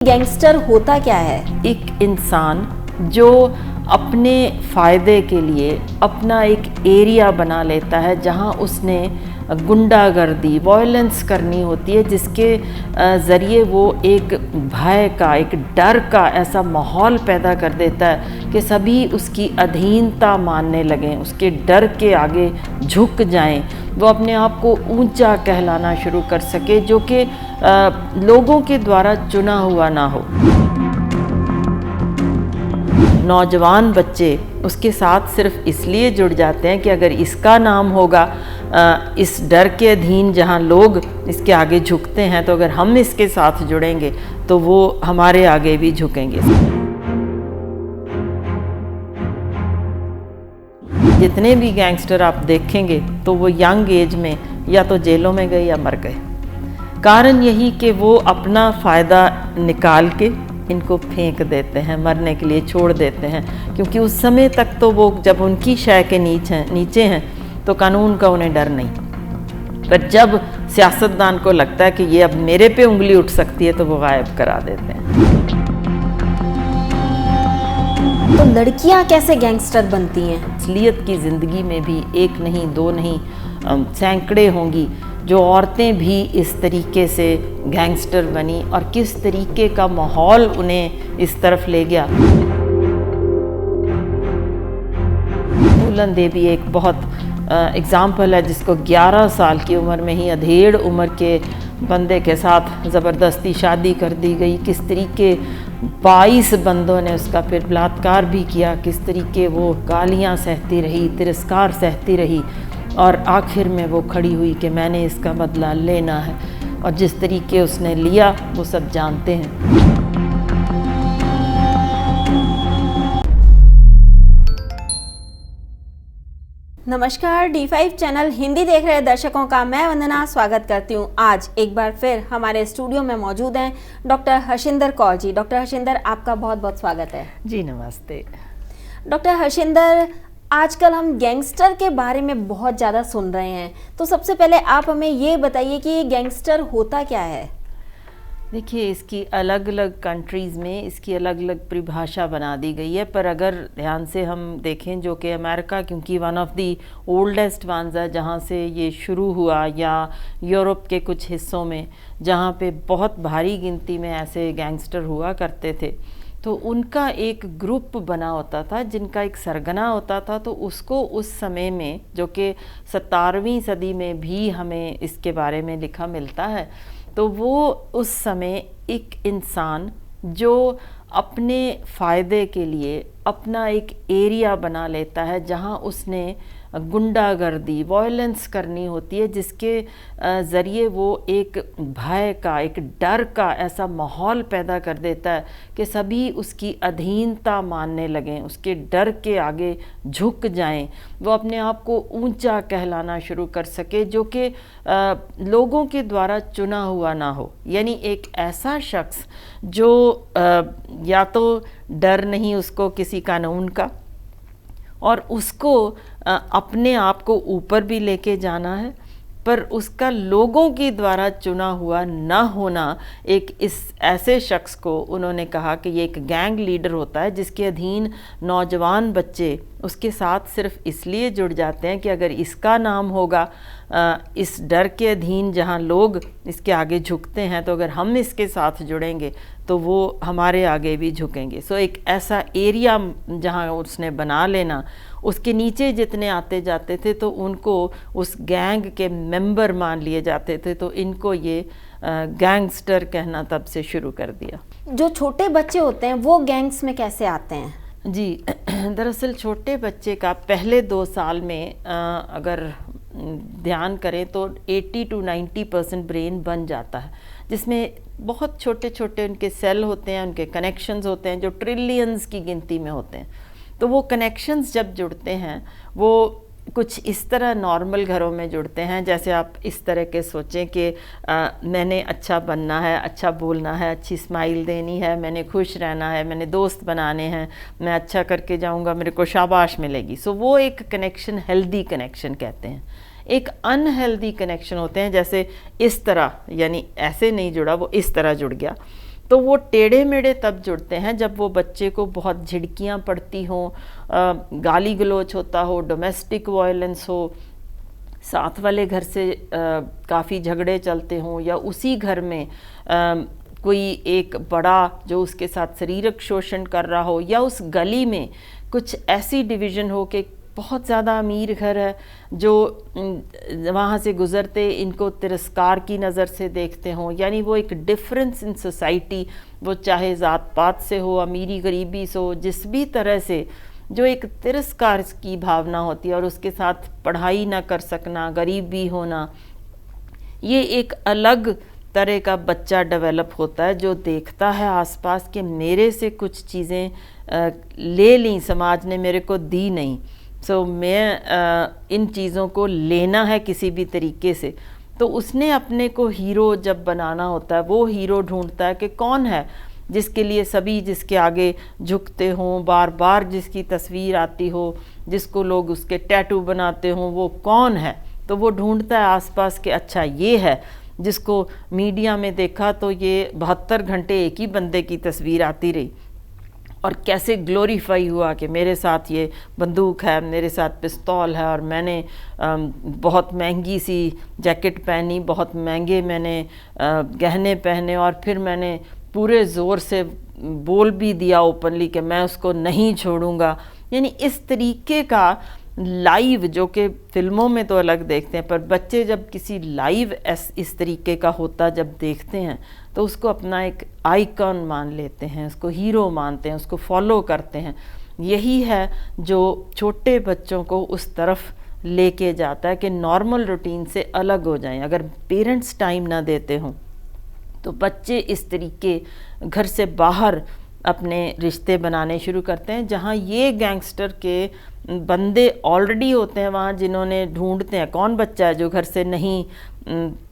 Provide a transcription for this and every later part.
Gangster होता क्या है? एक इंसान जो अपने फ़ायदे के लिए अपना एक एरिया बना लेता है जहां उसने गुंडागर्दी वायलेंस करनी होती है, जिसके ज़रिए वो एक भय का, एक डर का ऐसा माहौल पैदा कर देता है कि सभी उसकी अधीनता मानने लगें, उसके डर के आगे झुक जाएं, वो अपने आप को ऊंचा कहलाना शुरू कर सके, जो कि लोगों के द्वारा चुना हुआ ना हो। नौजवान बच्चे उसके साथ सिर्फ इसलिए जुड़ जाते हैं कि अगर इसका नाम होगा इस डर के अधीन जहां लोग इसके आगे झुकते हैं, तो अगर हम इसके साथ जुड़ेंगे तो वो हमारे आगे भी झुकेंगे। जितने भी गैंगस्टर आप देखेंगे तो वो यंग एज में या तो जेलों में गए या मर गए। कारण यही कि वो अपना फ़ायदा निकाल के इनको फेंक देते हैं, मरने के लिए छोड़ देते हैं, क्योंकि उस समय तक तो वो जब उनकी शय के नीचे हैं तो कानून का उन्हें डर नहीं। पर जब सियासतदान को लगता है कि ये अब मेरे पे उंगली उठ सकती है तो वो गायब करा देते हैं। तो लड़कियां कैसे गैंगस्टर बनती हैं? असलियत की ज़िंदगी में भी एक नहीं, दो नहीं, सैकड़े होंगी जो औरतें भी इस तरीके से गैंगस्टर बनी, और किस तरीके का माहौल उन्हें इस तरफ ले गया। फूलन देवी एक बहुत एग्ज़ाम्पल है, जिसको 11 साल की उम्र में ही अधेड़ उम्र के बंदे के साथ ज़बरदस्ती शादी कर दी गई। किस तरीके 22 बंदों ने उसका फिर बलात्कार भी किया, किस तरीके वो गालियाँ सहती रही, तिरस्कार सहती रही, और आखिर में वो खड़ी हुई कि मैंने इसका बदला लेना है। और जिस तरीके उसने लिया वो सब जानते हैं। नमस्कार, D5 चैनल हिंदी देख रहे दर्शकों का मैं वंदना स्वागत करती हूँ। आज एक बार फिर हमारे स्टूडियो में मौजूद हैं डॉक्टर हर्षिंदर कौर जी। डॉक्टर हर्षिंदर, आपका बहुत बहुत स्वागत है। जी नमस्ते। डॉक्टर हर्षिंदर, आजकल हम गैंगस्टर के बारे में बहुत ज़्यादा सुन रहे हैं, तो सबसे पहले आप हमें ये बताइए कि ये गैंगस्टर होता क्या है? देखिए, इसकी अलग अलग कंट्रीज़ में इसकी अलग अलग परिभाषा बना दी गई है, पर अगर ध्यान से हम देखें, जो कि अमेरिका क्योंकि one of the oldest ones है जहाँ से ये शुरू हुआ, या यूरोप के कुछ हिस्सों में जहाँ पे बहुत भारी गिनती में ऐसे गैंगस्टर हुआ करते थे, तो उनका एक ग्रुप बना होता था जिनका एक सरगना होता था। तो उसको उस समय में, जो कि 17वीं सदी में भी हमें इसके बारे में लिखा मिलता है, तो वो उस समय एक इंसान जो अपने फ़ायदे के लिए अपना एक एरिया बना लेता है जहां उसने गुंडागर्दी वायलेंस करनी होती है, जिसके ज़रिए वो एक भय का, एक डर का ऐसा माहौल पैदा कर देता है कि सभी उसकी अधीनता मानने लगें, उसके डर के आगे झुक जाएं, वो अपने आप को ऊंचा कहलाना शुरू कर सके, जो कि लोगों के द्वारा चुना हुआ ना हो। यानी एक ऐसा शख्स जो या तो डर नहीं उसको किसी कानून का, और उसको अपने आप को ऊपर भी लेके जाना है, पर उसका लोगों के द्वारा चुना हुआ ना होना। एक इस ऐसे शख्स को उन्होंने कहा कि ये एक गैंग लीडर होता है, जिसके अधीन नौजवान बच्चे उसके साथ सिर्फ इसलिए जुड़ जाते हैं कि अगर इसका नाम होगा इस डर के अधीन जहां लोग इसके आगे झुकते हैं, तो अगर हम इसके साथ जुड़ेंगे तो वो हमारे आगे भी झुकेंगे। सो एक ऐसा एरिया जहां उसने बना लेना, उसके नीचे जितने आते जाते थे तो उनको उस गैंग के मेंबर मान लिए जाते थे, तो इनको ये गैंगस्टर कहना तब से शुरू कर दिया। जो छोटे बच्चे होते हैं वो गैंग्स में कैसे आते हैं? जी, दरअसल छोटे बच्चे का पहले 2 साल में अगर ध्यान करें तो 80 to 90% ब्रेन बन जाता है, जिसमें बहुत छोटे छोटे उनके सेल होते हैं, उनके कनेक्शंस होते हैं जो ट्रिलियंस की गिनती में होते हैं। तो वो कनेक्शंस जब जुड़ते हैं वो कुछ इस तरह नॉर्मल घरों में जुड़ते हैं, जैसे आप इस तरह के सोचें कि मैंने अच्छा बनना है, अच्छा बोलना है, अच्छी स्माइल देनी है, मैंने खुश रहना है, मैंने दोस्त बनाने हैं, मैं अच्छा करके जाऊंगा, मेरे को शाबाश मिलेगी। सो वो एक कनेक्शन हेल्दी कनेक्शन कहते हैं। एक अनहेल्दी कनेक्शन होते हैं, जैसे इस तरह, यानी ऐसे नहीं जुड़ा, वो इस तरह जुड़ गया, तो वो टेढ़े मेढ़े तब जुड़ते हैं जब वो बच्चे को बहुत झिड़कियाँ पड़ती हों, गाली गलौच होता हो, डोमेस्टिक वायलेंस हो, साथ वाले घर से काफ़ी झगड़े चलते हों, या उसी घर में कोई एक बड़ा जो उसके साथ शारीरिक शोषण कर रहा हो, या उस गली में कुछ ऐसी डिवीज़न हो कि बहुत ज़्यादा अमीर घर है जो वहाँ से गुज़रते इनको तिरस्कार की नज़र से देखते हों। यानी वो एक डिफरेंस इन सोसाइटी, वो चाहे ज़ात पात से हो, अमीरी गरीबी से हो, जिस भी तरह से जो एक तिरस्कार की भावना होती है, और उसके साथ पढ़ाई ना कर सकना, गरीब भी होना, ये एक अलग तरह का बच्चा डेवलप होता है जो देखता है आसपास कि मेरे से कुछ चीज़ें ले ली समाज ने, मेरे को दी नहीं, सो मैं इन चीज़ों को लेना है किसी भी तरीके से। तो उसने अपने को हीरो जब बनाना होता है, वो हीरो ढूंढता है कि कौन है जिसके लिए सभी जिसके आगे झुकते हों, बार बार जिसकी तस्वीर आती हो, जिसको लोग उसके टैटू बनाते हों, वो कौन है। तो वो ढूंढता है आसपास कि अच्छा ये है, जिसको मीडिया में देखा तो ये 72 घंटे एक ही बंदे की तस्वीर आती रही, और कैसे ग्लोरीफाई हुआ कि मेरे साथ ये बंदूक है, मेरे साथ पिस्तौल है, और मैंने बहुत महंगी सी जैकेट पहनी, बहुत महंगे मैंने गहने पहने, और फिर मैंने पूरे ज़ोर से बोल भी दिया ओपनली कि मैं उसको नहीं छोड़ूंगा। यानी इस तरीके का लाइव, जो कि फ़िल्मों में तो अलग देखते हैं, पर बच्चे जब किसी लाइव इस तरीके का होता जब देखते हैं तो उसको अपना एक आइकॉन मान लेते हैं, उसको हीरो मानते हैं, उसको फॉलो करते हैं। यही है जो छोटे बच्चों को उस तरफ लेके जाता है कि नॉर्मल रूटीन से अलग हो जाएं। अगर पेरेंट्स टाइम ना देते हों तो बच्चे इस तरीके घर से बाहर अपने रिश्ते बनाने शुरू करते हैं, जहाँ ये गैंगस्टर के बंदे ऑलरेडी होते हैं वहाँ, जिन्होंने ढूंढते हैं कौन बच्चा है जो घर से नहीं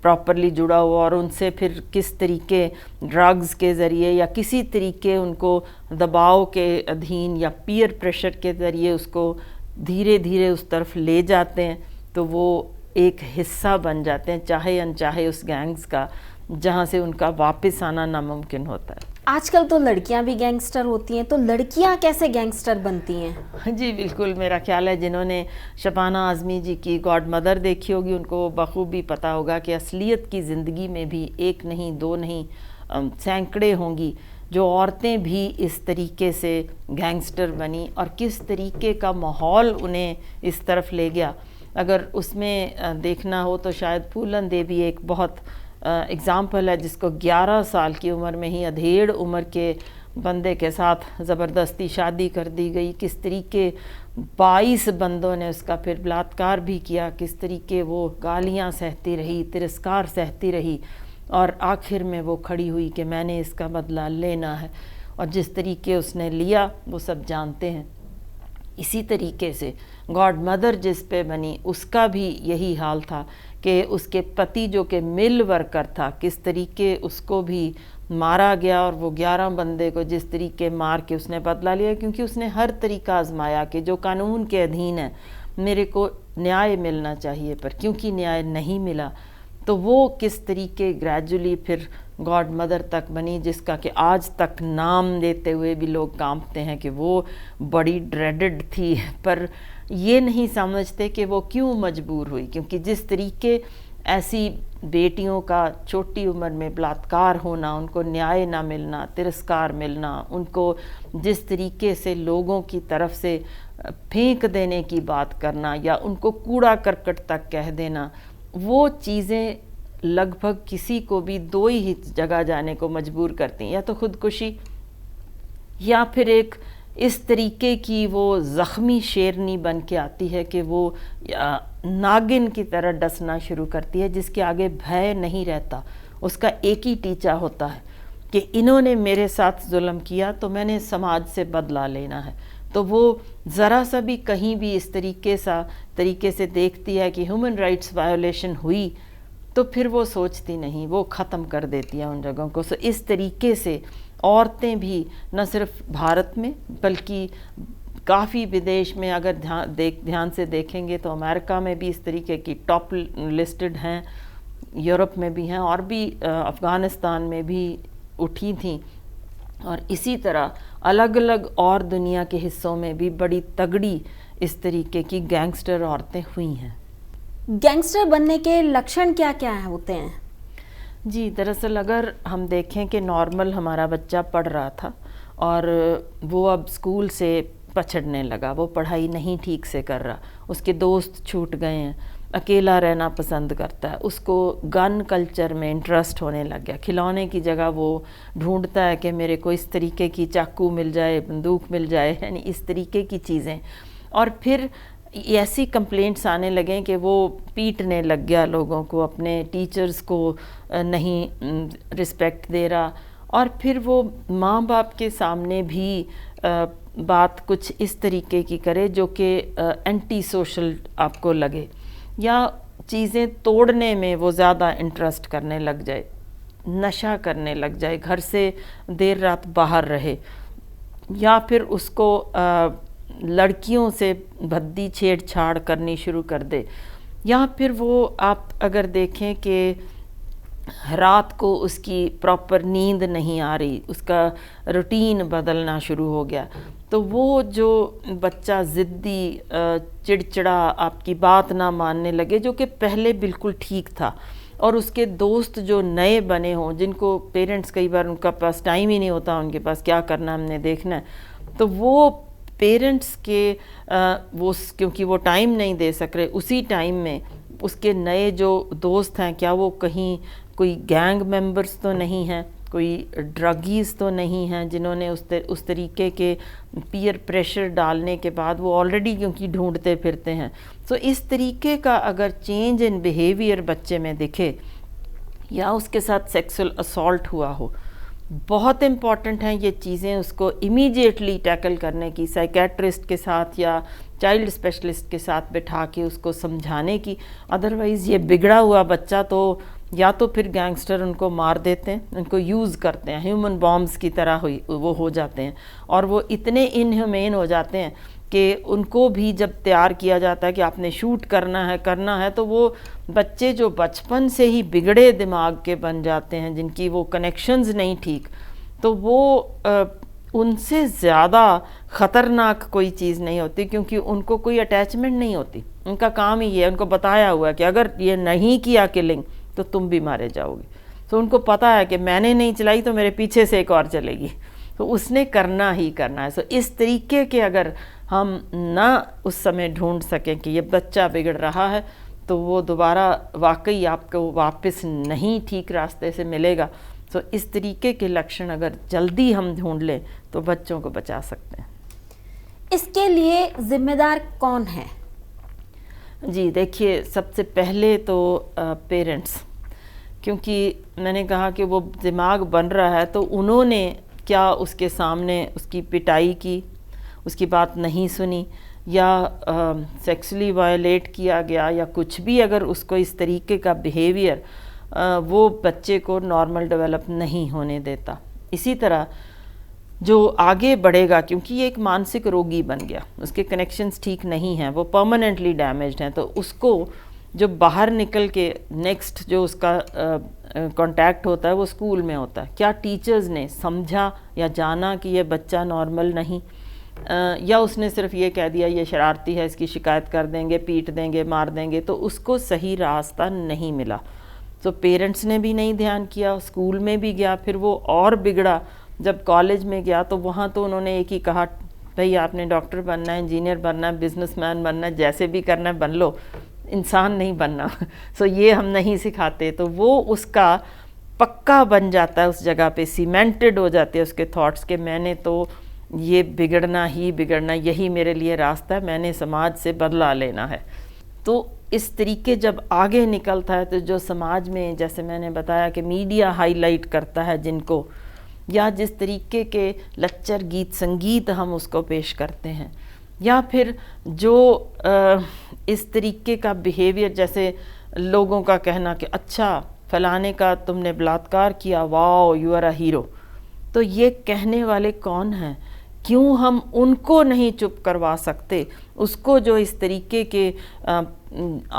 प्रॉपरली जुड़ा हुआ, और उनसे फिर किस तरीके ड्रग्स के ज़रिए या किसी तरीके उनको दबाव के अधीन या पीयर प्रेशर के ज़रिए उसको धीरे धीरे उस तरफ ले जाते हैं, तो वो एक हिस्सा बन जाते हैं चाहे अनचाहे उस गैंग्स का, जहाँ से उनका वापस आना नामुमकिन होता है। आजकल तो लड़कियां भी गैंगस्टर होती हैं, तो लड़कियां कैसे गैंगस्टर बनती हैं? जी बिल्कुल, मेरा ख्याल है जिन्होंने शबाना आज़मी जी की गॉड मदर देखी होगी उनको बखूबी पता होगा कि असलियत की ज़िंदगी में भी एक नहीं, दो नहीं, सैकड़े होंगी जो औरतें भी इस तरीके से गैंगस्टर बनी, और किस तरीके का माहौल उन्हें इस तरफ ले गया। अगर उसमें देखना हो तो शायद फूलन देवी एक बहुत एग्ज़ाम्पल है, जिसको 11 साल की उम्र में ही अधेड़ उम्र के बंदे के साथ ज़बरदस्ती शादी कर दी गई, किस तरीके 22 बंदों ने उसका फिर बलात्कार भी किया, किस तरीके वो गालियाँ सहती रही, तिरस्कार सहती रही, और आखिर में वो खड़ी हुई कि मैंने इसका बदला लेना है, और जिस तरीके उसने लिया वो सब जानते हैं। इसी तरीके से गॉड मदर जिस पे बनी उसका भी यही हाल था कि उसके पति जो कि मिल वर्कर था, किस तरीके उसको भी मारा गया, और वो 11 बंदे को जिस तरीके मार के उसने बदला लिया, क्योंकि उसने हर तरीका आजमाया कि जो कानून के अधीन है मेरे को न्याय मिलना चाहिए, पर क्योंकि न्याय नहीं मिला तो वो किस तरीके ग्रेजुअली फिर गॉड मदर तक बनी, जिसका कि आज तक नाम लेते हुए भी लोग कांपते हैं कि वो बड़ी ड्रेडेड थी, पर ये नहीं समझते कि वो क्यों मजबूर हुई, क्योंकि जिस तरीके ऐसी बेटियों का छोटी उम्र में बलात्कार होना, उनको न्याय ना मिलना, तिरस्कार मिलना, उनको जिस तरीके से लोगों की तरफ से फेंक देने की बात करना या उनको कूड़ा करकट तक कह देना, वो चीज़ें लगभग किसी को भी दो ही जगह जाने को मजबूर करती हैं, या तो खुदकुशी या फिर एक इस तरीके की वो ज़ख्मी शेरनी बन के आती है कि वो नागिन की तरह डसना शुरू करती है, जिसके आगे भय नहीं रहता। उसका एक ही टीचा होता है कि इन्होंने मेरे साथ जुल्म किया तो मैंने समाज से बदला लेना है। तो वो ज़रा सा भी कहीं भी इस तरीके से देखती है कि ह्यूमन राइट्स वायोलेशन हुई तो फिर वो सोचती नहीं, वो ख़त्म कर देती है उन जगहों को। सो इस तरीके से औरतें भी न सिर्फ भारत में बल्कि काफ़ी विदेश में, अगर ध्यान से देखेंगे तो अमेरिका में भी इस तरीके की टॉप लिस्टेड हैं, यूरोप में भी हैं, और भी अफ़गानिस्तान में भी उठी थी, और इसी तरह अलग अलग और दुनिया के हिस्सों में भी बड़ी तगड़ी इस तरीके की गैंगस्टर औरतें हुई हैं। गैंगस्टर बनने के लक्षण क्या क्या होते हैं? जी, दरअसल अगर हम देखें कि नॉर्मल हमारा बच्चा पढ़ रहा था और वो अब स्कूल से पछड़ने लगा, वो पढ़ाई नहीं ठीक से कर रहा, उसके दोस्त छूट गए हैं, अकेला रहना पसंद करता है, उसको गन कल्चर में इंटरेस्ट होने लग गया, खिलौने की जगह वो ढूंढता है कि मेरे को इस तरीके की चाकू मिल जाए, बंदूक मिल जाए, यानी इस तरीके की चीज़ें। और फिर ऐसी कंप्लेंट्स आने लगे कि वो पीटने लग गया लोगों को, अपने टीचर्स को नहीं रिस्पेक्ट दे रहा, और फिर वो माँ बाप के सामने भी बात कुछ इस तरीके की करे जो कि एंटी सोशल आपको लगे, या चीज़ें तोड़ने में वो ज़्यादा इंटरेस्ट करने लग जाए, नशा करने लग जाए, घर से देर रात बाहर रहे, या फिर उसको लड़कियों से भद्दी छेड़छाड़ करनी शुरू कर दे, या फिर वो आप अगर देखें कि रात को उसकी प्रॉपर नींद नहीं आ रही, उसका रूटीन बदलना शुरू हो गया, तो वो जो बच्चा ज़िद्दी, चिड़चिड़ा, आपकी बात ना मानने लगे, जो कि पहले बिल्कुल ठीक था, और उसके दोस्त जो नए बने हों, जिनको पेरेंट्स कई बार उनका पास टाइम ही नहीं होता, उनके पास क्या करना हमने देखना है, तो वो पेरेंट्स के वो क्योंकि वो टाइम नहीं दे सक रहे, उसी टाइम में उसके नए जो दोस्त हैं, क्या वो कहीं कोई गैंग मेंबर्स तो नहीं हैं, कोई ड्रगीज़ तो नहीं हैं जिन्होंने उस तरीके के पीयर प्रेशर डालने के बाद वो ऑलरेडी क्योंकि ढूंढते फिरते हैं। तो इस तरीके का अगर चेंज इन बिहेवियर बच्चे में दिखे, या उसके साथ सेक्सुअल असॉल्ट हुआ हो, बहुत इम्पॉर्टेंट हैं ये चीज़ें उसको इमीडिएटली टैकल करने की, साइकेट्रिस्ट के साथ या चाइल्ड स्पेशलिस्ट के साथ बैठा के उसको समझाने की। अदरवाइज़ ये बिगड़ा हुआ बच्चा तो या तो फिर गैंगस्टर उनको मार देते हैं, उनको यूज़ करते हैं, ह्यूमन बॉम्ब्स की तरह वो हो जाते हैं, और वो इतने इनह्यूमेन हो जाते हैं कि उनको भी जब तैयार किया जाता है कि आपने शूट करना है, तो वो बच्चे जो बचपन से ही बिगड़े दिमाग के बन जाते हैं, जिनकी वो कनेक्शंस नहीं ठीक, तो वो उनसे ज़्यादा ख़तरनाक कोई चीज़ नहीं होती, क्योंकि उनको कोई अटैचमेंट नहीं होती। उनका काम ही ये है, उनको बताया हुआ है कि अगर ये नहीं किया किलिंग तो तुम भी मारे जाओगे। तो उनको पता है कि मैंने नहीं चलाई तो मेरे पीछे से एक और चलेगी, तो उसने करना ही करना है। सो इस तरीके के अगर हम ना उस समय ढूंढ सकें कि ये बच्चा बिगड़ रहा है, तो वो दोबारा वाकई आपको वापस नहीं ठीक रास्ते से मिलेगा। तो इस तरीके के लक्षण अगर जल्दी हम ढूंढ लें तो बच्चों को बचा सकते हैं। इसके लिए जिम्मेदार कौन है? जी देखिए, सबसे पहले तो पेरेंट्स, क्योंकि मैंने कहा कि वो दिमाग बन रहा है, तो उन्होंने क्या उसके सामने उसकी पिटाई की, उसकी बात नहीं सुनी, या सेक्सुअली वायलेट किया गया, या कुछ भी अगर उसको इस तरीके का बिहेवियर वो बच्चे को नॉर्मल डेवलप नहीं होने देता। इसी तरह जो आगे बढ़ेगा, क्योंकि ये एक मानसिक रोगी बन गया, उसके कनेक्शंस ठीक नहीं हैं, वो परमानेंटली डैमेज्ड हैं, तो उसको जो बाहर निकल के नेक्स्ट जो उसका कांटेक्ट होता है वो स्कूल में होता है। क्या टीचर्स ने समझा या जाना कि ये बच्चा नॉर्मल नहीं, या उसने सिर्फ ये कह दिया ये शरारती है, इसकी शिकायत कर देंगे, पीट देंगे, मार देंगे, तो उसको सही रास्ता नहीं मिला। तो पेरेंट्स ने भी नहीं ध्यान किया, स्कूल में भी गया, फिर वो और बिगड़ा। जब कॉलेज में गया तो वहाँ तो उन्होंने एक ही कहा, भाई आपने डॉक्टर बनना है, इंजीनियर बनना है, बिजनेसमैन बनना है, जैसे भी करना है बन लो, इंसान नहीं बनना। सो ये हम नहीं सिखाते। तो वो उसका पक्का बन जाता है, उस जगह पे सीमेंटेड हो जाते हैं उसके थॉट्स के, मैंने तो ये बिगड़ना ही बिगड़ना, यही मेरे लिए रास्ता है, मैंने समाज से बदला लेना है। तो इस तरीके जब आगे निकलता है, तो जो समाज में, जैसे मैंने बताया कि मीडिया हाईलाइट करता है जिनको, या जिस तरीके के लच्चर गीत संगीत हम उसको पेश करते हैं, या फिर जो इस तरीके का बिहेवियर, जैसे लोगों का कहना कि अच्छा फलाने का तुमने बलात्कार किया, wow you are a hero. तो ये कहने वाले कौन हैं? क्यों हम उनको नहीं चुप करवा सकते, उसको जो इस तरीके के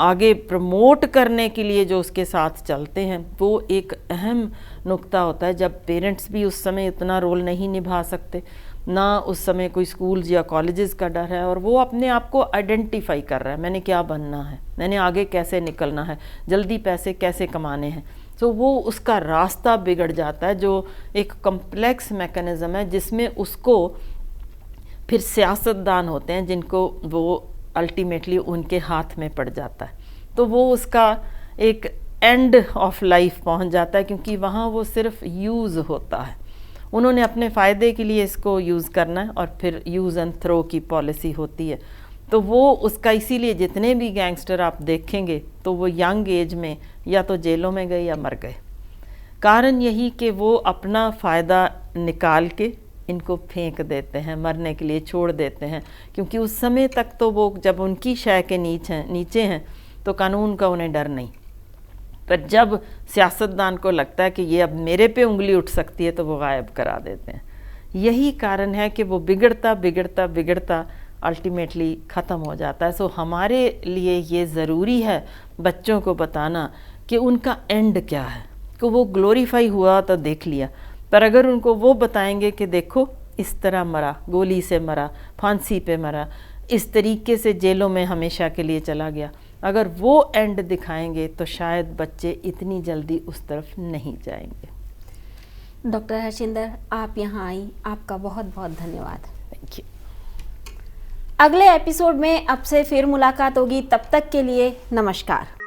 आगे प्रमोट करने के लिए जो उसके साथ चलते हैं, वो एक अहम नुक्ता होता है। जब पेरेंट्स भी उस समय इतना रोल नहीं निभा सकते, ना उस समय कोई स्कूल्स या कॉलेजेस का डर है, और वो अपने आप को आइडेंटिफाई कर रहा है, मैंने क्या बनना है, मैंने आगे कैसे निकलना है, जल्दी पैसे कैसे कमाने हैं, तो वो उसका रास्ता बिगड़ जाता है, जो एक कम्प्लेक्स मैकेनिज़्म है जिसमें उसको फिर सियासतदान होते हैं जिनको वो अल्टीमेटली उनके हाथ में पड़ जाता है, तो वो उसका एक एंड ऑफ लाइफ पहुंच जाता है, क्योंकि वहाँ वो सिर्फ यूज़ होता है, उन्होंने अपने फ़ायदे के लिए इसको यूज़ करना है, और फिर यूज़ एंड थ्रो की पॉलिसी होती है। तो वो उसका, इसीलिए जितने भी गैंगस्टर आप देखेंगे तो वो यंग एज में या तो जेलों में गए या मर गए। कारण यही कि वो अपना फ़ायदा निकाल के इनको फेंक देते हैं, मरने के लिए छोड़ देते हैं, क्योंकि उस समय तक तो वो जब उनकी शय के नीचे हैं तो कानून का उन्हें डर नहीं, पर जब सियासतदान को लगता है कि ये अब मेरे पे उंगली उठ सकती है तो वो गायब करा देते हैं। यही कारण है कि वो बिगड़ता बिगड़ता बिगड़ता अल्टीमेटली ख़त्म हो जाता है। सो हमारे लिए ये ज़रूरी है बच्चों को बताना कि उनका एंड क्या है, कि वो ग्लोरीफाई हुआ तो देख लिया, पर अगर उनको वो बताएंगे कि देखो इस तरह मरा, गोली से मरा, फांसी पे मरा, इस तरीके से जेलों में हमेशा के लिए चला गया, अगर वो एंड दिखाएंगे तो शायद बच्चे इतनी जल्दी उस तरफ नहीं जाएंगे। डॉक्टर हर्षिंदर, आप यहाँ आई, आपका बहुत बहुत धन्यवाद। Thank you. अगले एपिसोड में अब से फिर मुलाकात होगी, तब तक के लिए नमस्कार।